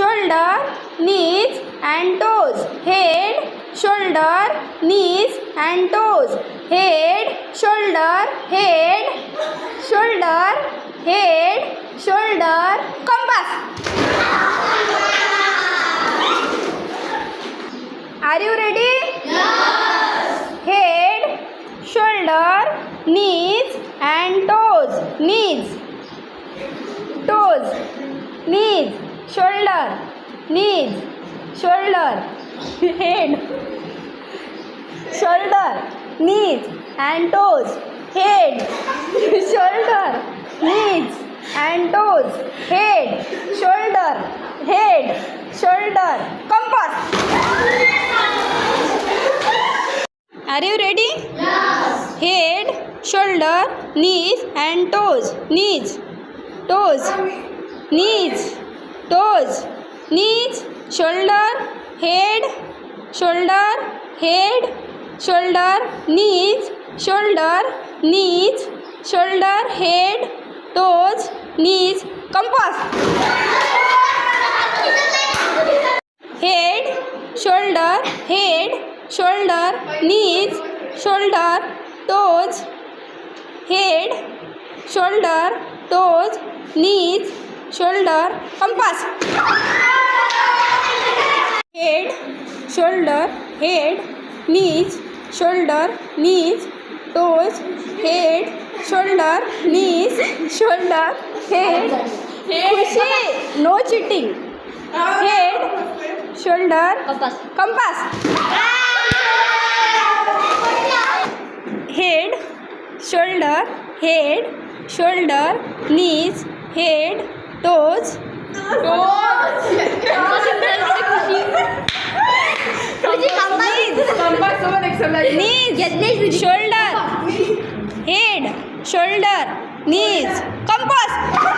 shoulder, knees and toes. Head, shoulder, knees and toes. Head, shoulder, head, shoulder, head, shoulder. Compass. Are you ready? Head, shoulder, knees and toes. Knees, toes, knees, shoulder, knees, shoulder, head, shoulder, knees and toes. Head, shoulder, knees and toes. Head, shoulder, head, shoulder. Compass. Are you ready? Head, shoulder, knees and toes. Knees, toes, knees, toes, knees, shoulder, head, shoulder, head, shoulder, knees, shoulder, knees, shoulder, head, toes, knees. Compass. Head, shoulder, head, shoulder, knees, shoulder, toes, head, shoulder, toes, knees, shoulder. Compass. Head, shoulder, head, knees, shoulder, knees, toes, head, shoulder, knees, shoulder, head. Khushi, no cheating. Head, shoulder, compass. Head, shoulder, head, shoulder, knees, head, toes, knees, shoulder, head, shoulder, knees. Compass.